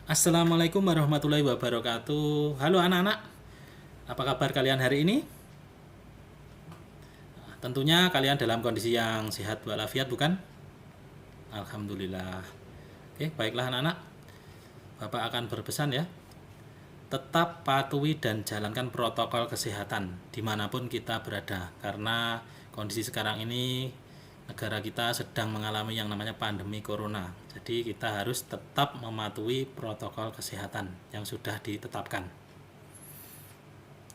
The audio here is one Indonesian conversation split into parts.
Assalamualaikum warahmatullahi wabarakatuh. Halo anak-anak, apa kabar kalian hari ini? Tentunya kalian dalam kondisi yang sehat walafiat, bukan? Alhamdulillah. Oke, baiklah anak-anak. Bapak akan berpesan ya, tetap patuhi dan jalankan protokol kesehatan dimanapun kita berada. Karena kondisi sekarang ini negara kita sedang mengalami yang namanya pandemi corona. Jadi kita harus tetap mematuhi protokol kesehatan yang sudah ditetapkan.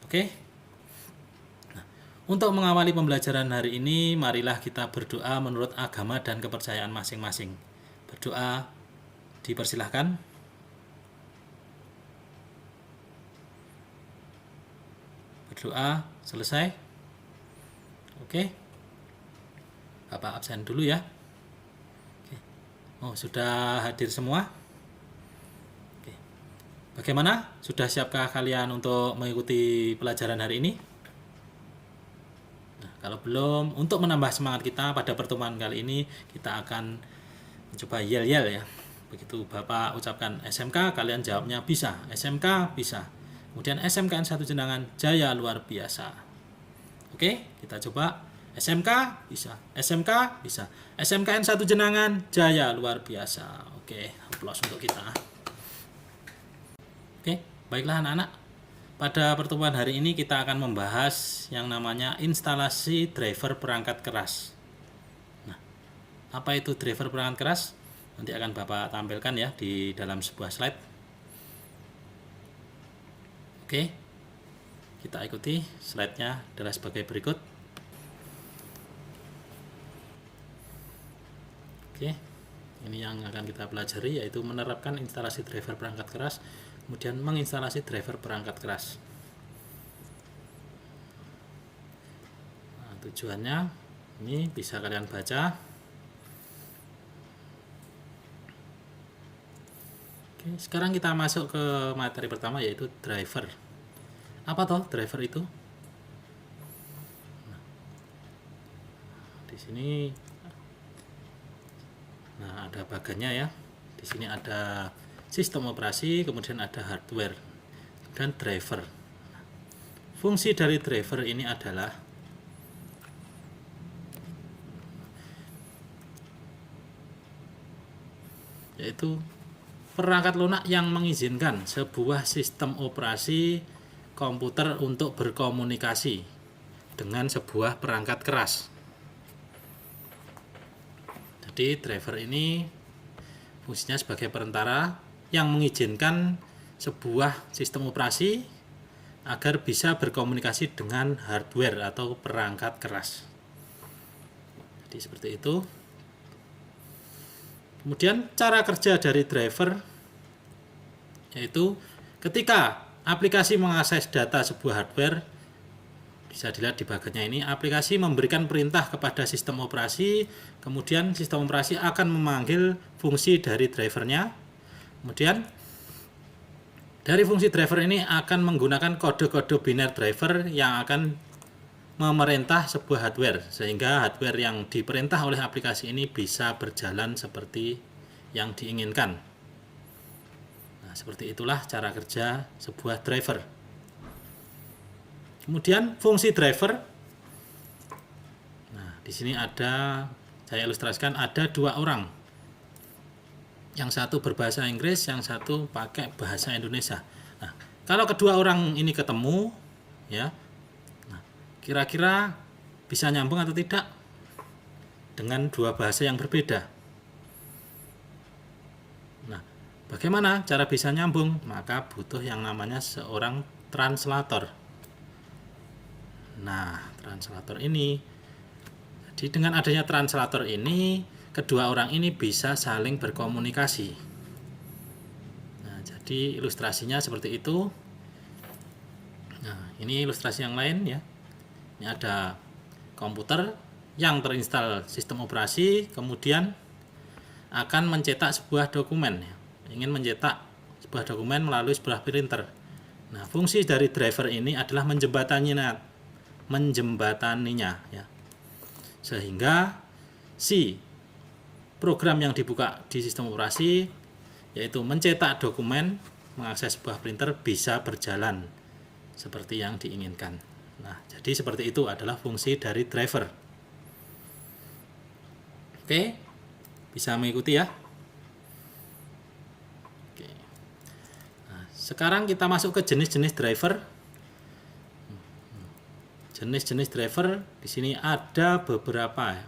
Oke. Untuk mengawali pembelajaran hari ini, marilah kita berdoa menurut agama dan kepercayaan masing-masing. Berdoa dipersilahkan. Berdoa selesai. Oke. Bapak absen dulu ya. Oke. Oh, sudah hadir semua? Oke. Bagaimana? Sudah siapkah kalian untuk mengikuti pelajaran hari ini? Kalau belum, untuk menambah semangat kita pada pertemuan kali ini, kita akan mencoba yel-yel ya. Begitu Bapak ucapkan SMK, kalian jawabnya bisa. SMK bisa. Kemudian SMKN 1 Jenangan, jaya luar biasa. Oke, kita coba. SMK bisa. SMK bisa. SMKN 1 Jenangan, jaya luar biasa. Oke, aplaus untuk kita. Oke, baiklah anak-anak. Pada pertemuan hari ini kita akan membahas yang namanya instalasi driver perangkat keras. Nah, apa itu driver perangkat keras? Nanti akan Bapak tampilkan ya di dalam sebuah slide. Oke, kita ikuti slide-nya adalah sebagai berikut. Oke, ini yang akan kita pelajari yaitu menerapkan instalasi driver perangkat keras, kemudian menginstalasi driver perangkat keras. Nah, tujuannya ini bisa kalian baca. Oke, sekarang kita masuk ke materi pertama yaitu driver. Apa toh driver itu? Nah, di sini ada bagannya ya. Di sini ada sistem operasi, kemudian ada hardware, dan driver. Fungsi dari driver ini adalah yaitu perangkat lunak yang mengizinkan sebuah sistem operasi komputer untuk berkomunikasi dengan sebuah perangkat keras. Jadi driver ini fungsinya sebagai perantara yang mengizinkan sebuah sistem operasi agar bisa berkomunikasi dengan hardware atau perangkat keras. Jadi seperti itu. Kemudian cara kerja dari driver yaitu ketika aplikasi mengakses data sebuah hardware, bisa dilihat di bagiannya ini, aplikasi memberikan perintah kepada sistem operasi, kemudian sistem operasi akan memanggil fungsi dari drivernya. Kemudian dari fungsi driver ini akan menggunakan kode-kode biner driver yang akan memerintah sebuah hardware, sehingga hardware yang diperintah oleh aplikasi ini bisa berjalan seperti yang diinginkan. Nah, seperti itulah cara kerja sebuah driver. Kemudian fungsi driver. Nah, di sini ada, saya ilustrasikan, ada dua orang. Yang satu berbahasa Inggris, yang satu pakai bahasa Indonesia. Nah, kalau kedua orang ini ketemu, ya, nah, kira-kira bisa nyambung atau tidak dengan dua bahasa yang berbeda. Nah, bagaimana cara bisa nyambung? Maka butuh yang namanya seorang translator. Nah, translator ini, jadi dengan adanya translator ini, kedua orang ini bisa saling berkomunikasi. Nah, jadi ilustrasinya seperti itu. Nah, ini ilustrasi yang lain ya. Ini ada komputer yang terinstall sistem operasi, kemudian akan mencetak sebuah dokumen. Ingin mencetak sebuah dokumen melalui sebuah printer. Nah, fungsi dari driver ini adalah menjembataninya ya, sehingga si program yang dibuka di sistem operasi yaitu mencetak dokumen, mengakses sebuah printer bisa berjalan seperti yang diinginkan. Nah, jadi seperti itu adalah fungsi dari driver. Oke, bisa mengikuti ya. Oke. Nah, sekarang kita masuk ke jenis-jenis driver. Jenis-jenis driver di sini ada beberapa ya.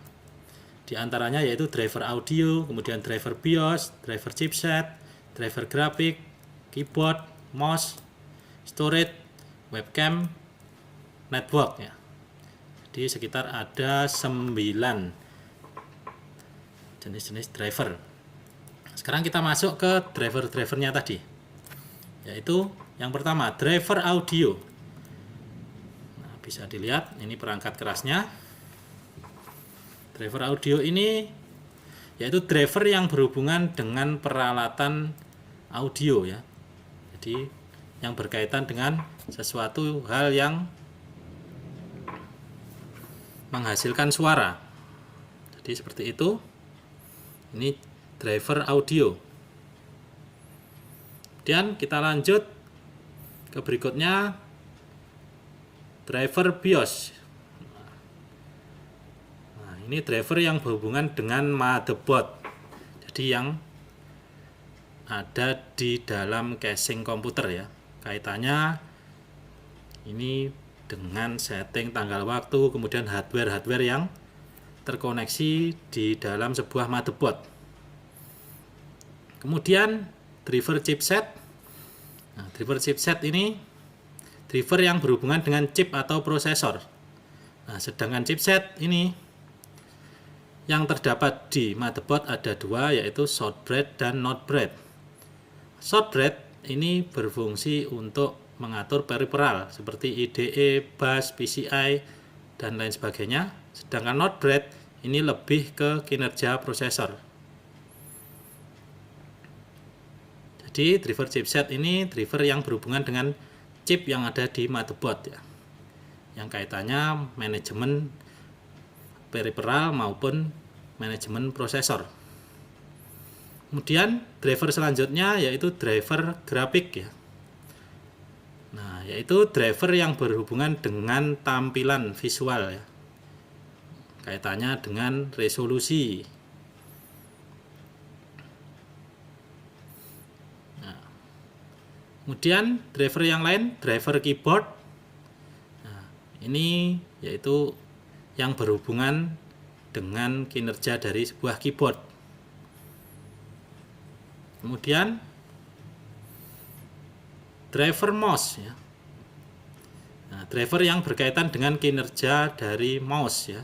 Di antaranya yaitu driver audio, kemudian driver BIOS, driver chipset, driver grafik, keyboard, mouse, storage, webcam, network ya. Jadi sekitar ada 9 jenis-jenis driver. Sekarang kita masuk ke driver-drivernya tadi. Yaitu yang pertama, driver audio. Nah, bisa dilihat ini perangkat kerasnya. Driver audio ini yaitu driver yang berhubungan dengan peralatan audio ya. Jadi yang berkaitan dengan sesuatu hal yang menghasilkan suara. Jadi seperti itu. Ini driver audio. Kemudian kita lanjut ke berikutnya, driver BIOS. Ini driver yang berhubungan dengan motherboard. Jadi yang ada di dalam casing komputer ya. Kaitannya ini dengan setting tanggal waktu, kemudian hardware yang terkoneksi di dalam sebuah motherboard. Kemudian driver chipset. Nah, driver chipset ini driver yang berhubungan dengan chip atau prosesor. Nah, sedangkan chipset ini yang terdapat di motherboard ada dua, yaitu shortbread dan not-bread. Shortbread ini berfungsi untuk mengatur periferal seperti IDE, bus, PCI, dan lain sebagainya. Sedangkan not-bread ini lebih ke kinerja prosesor. Jadi driver chipset ini driver yang berhubungan dengan chip yang ada di motherboard ya. Yang kaitannya manajemen periferal maupun manajemen prosesor. Kemudian driver selanjutnya yaitu driver grafik ya. Nah, yaitu driver yang berhubungan dengan tampilan visual ya. Kaitannya dengan resolusi. Nah, kemudian driver yang lain, driver keyboard. Nah, ini yaitu yang berhubungan dengan kinerja dari sebuah keyboard. Kemudian driver mouse ya. Nah, driver yang berkaitan dengan kinerja dari mouse ya.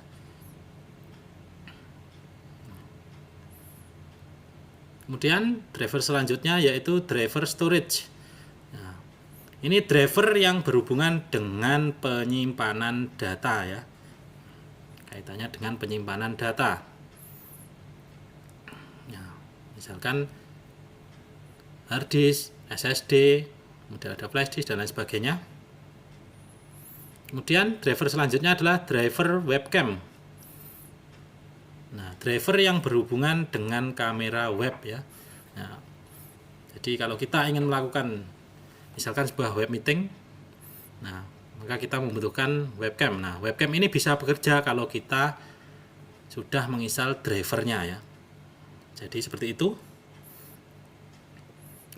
Kemudian driver selanjutnya yaitu driver storage. Nah, ini driver yang berhubungan dengan penyimpanan data ya. Kaitannya dengan penyimpanan data. Nah, misalkan hard disk, SSD, kemudian ada flash disk dan lain sebagainya. Kemudian driver selanjutnya adalah driver webcam. Nah, driver yang berhubungan dengan kamera web ya. Nah, jadi kalau kita ingin melakukan misalkan sebuah web meeting, nah maka kita membutuhkan webcam. Nah, webcam ini bisa bekerja kalau kita sudah menginstal drivernya ya. Jadi seperti itu.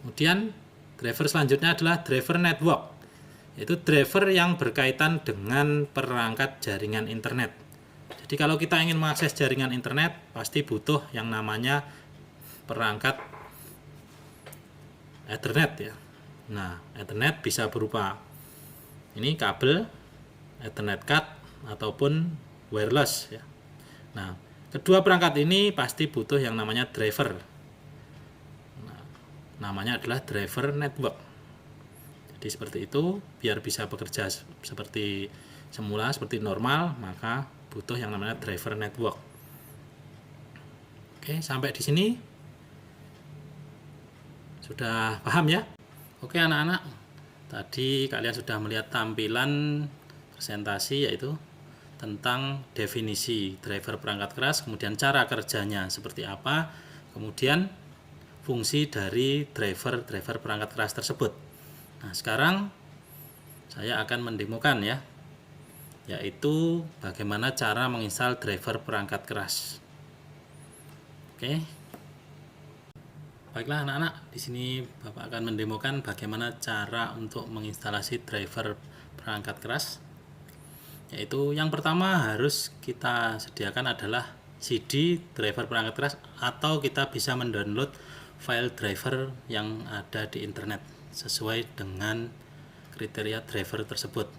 Kemudian driver selanjutnya adalah driver network. Yaitu driver yang berkaitan dengan perangkat jaringan internet. Jadi kalau kita ingin mengakses jaringan internet, pasti butuh yang namanya perangkat Ethernet ya. Nah, Ethernet bisa berupa ini kabel, Ethernet card, ataupun wireless ya. Nah, kedua perangkat ini pasti butuh yang namanya driver. Nah, namanya adalah driver network. Jadi seperti itu, biar bisa bekerja seperti semula, seperti normal, maka butuh yang namanya driver network. Oke, sampai di sini sudah paham ya? Oke anak-anak, tadi kalian sudah melihat tampilan presentasi yaitu tentang definisi driver perangkat keras, kemudian cara kerjanya seperti apa, kemudian fungsi dari driver perangkat keras tersebut. Nah, sekarang saya akan mendemokan ya, yaitu bagaimana cara menginstal driver perangkat keras. Oke. Baiklah anak-anak, di sini Bapak akan mendemokan bagaimana cara untuk menginstalasi driver perangkat keras. Yaitu yang pertama harus kita sediakan adalah CD driver perangkat keras, atau kita bisa mendownload file driver yang ada di internet sesuai dengan kriteria driver tersebut.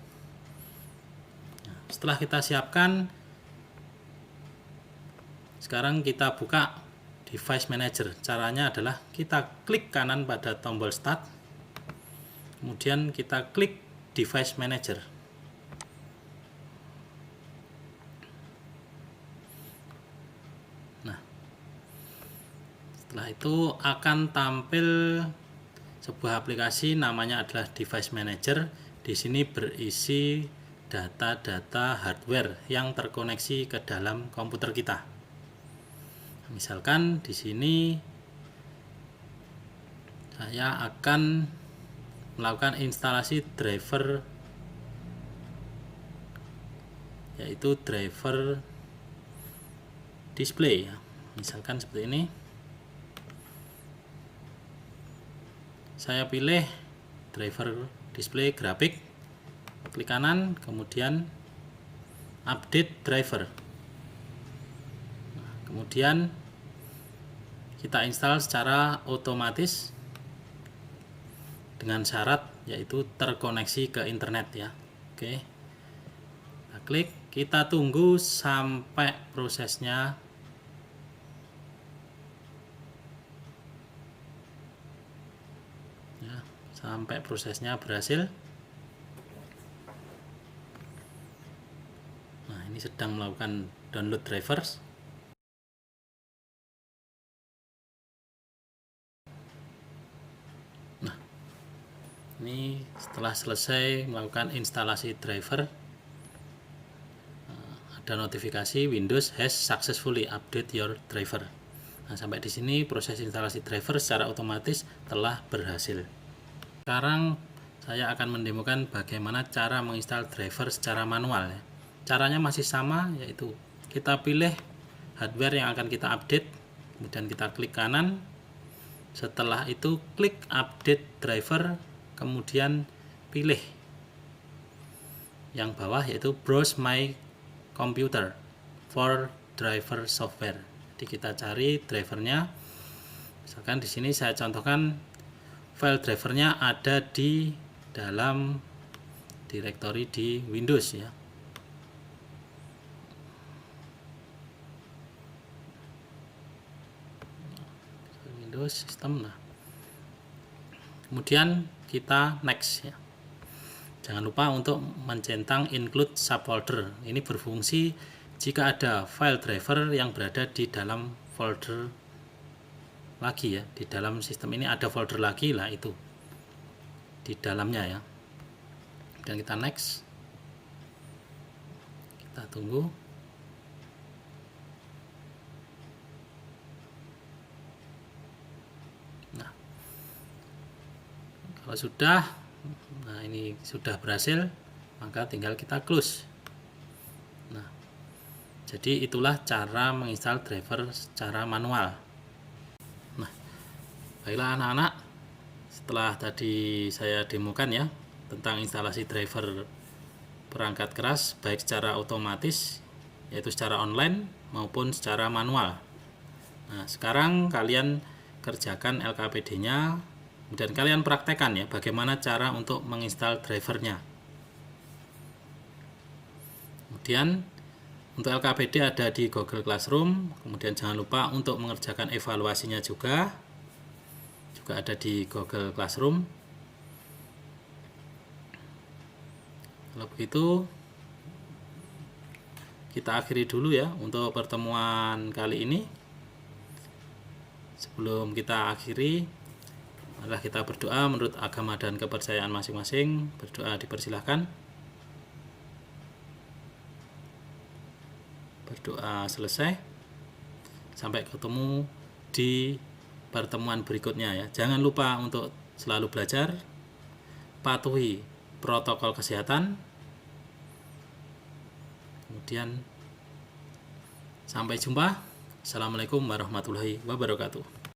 Nah, setelah kita siapkan, sekarang kita buka Device Manager. Caranya adalah kita klik kanan pada tombol Start, kemudian kita klik Device Manager. Nah, setelah itu akan tampil sebuah aplikasi namanya adalah Device Manager. Di sini berisi data-data hardware yang terkoneksi ke dalam komputer kita. Misalkan di sini saya akan melakukan instalasi driver, yaitu driver display. Misalkan seperti ini. Saya pilih driver display grafik, klik kanan, kemudian update driver. Kemudian kita install secara otomatis dengan syarat yaitu terkoneksi ke internet ya. Oke. Kita klik, kita tunggu sampai prosesnya ya, sampai prosesnya berhasil. Nah, ini sedang melakukan download drivers. Ini setelah selesai melakukan instalasi driver, ada notifikasi Windows has successfully update your driver. Nah, sampai di sini proses instalasi driver secara otomatis telah berhasil. Sekarang saya akan mendemokan bagaimana cara menginstal driver secara manual ya. Caranya masih sama, yaitu kita pilih hardware yang akan kita update, kemudian kita klik kanan. Setelah itu klik update driver, kemudian pilih yang bawah yaitu browse my computer for driver software. Jadi kita cari drivernya. Misalkan di sini saya contohkan file drivernya ada di dalam directory di Windows ya. Windows sistem. Nah, kemudian kita next ya. Jangan lupa untuk mencentang include subfolder. Ini berfungsi jika ada file driver yang berada di dalam folder lagi ya. Di dalam sistem ini ada folder lagi lah, itu di dalamnya ya. Dan kita next. Kita tunggu. Kalau sudah, nah ini sudah berhasil, maka tinggal kita close. Nah, jadi itulah cara menginstal driver secara manual. Nah, baiklah anak-anak, setelah tadi saya demokan ya tentang instalasi driver perangkat keras baik secara otomatis yaitu secara online maupun secara manual. Nah, sekarang kalian kerjakan LKPD-nya dan kalian praktekkan ya bagaimana cara untuk menginstal drivernya. Kemudian untuk LKPD ada di Google Classroom. Kemudian jangan lupa untuk mengerjakan evaluasinya juga ada di Google Classroom. Kalau begitu kita akhiri dulu ya untuk pertemuan kali ini. Sebelum kita akhiri, marilah kita berdoa menurut agama dan kepercayaan masing-masing. Berdoa dipersilahkan. Berdoa selesai. Sampai ketemu di pertemuan berikutnya ya. Jangan lupa untuk selalu belajar, patuhi protokol kesehatan. Kemudian sampai jumpa. Assalamualaikum warahmatullahi wabarakatuh.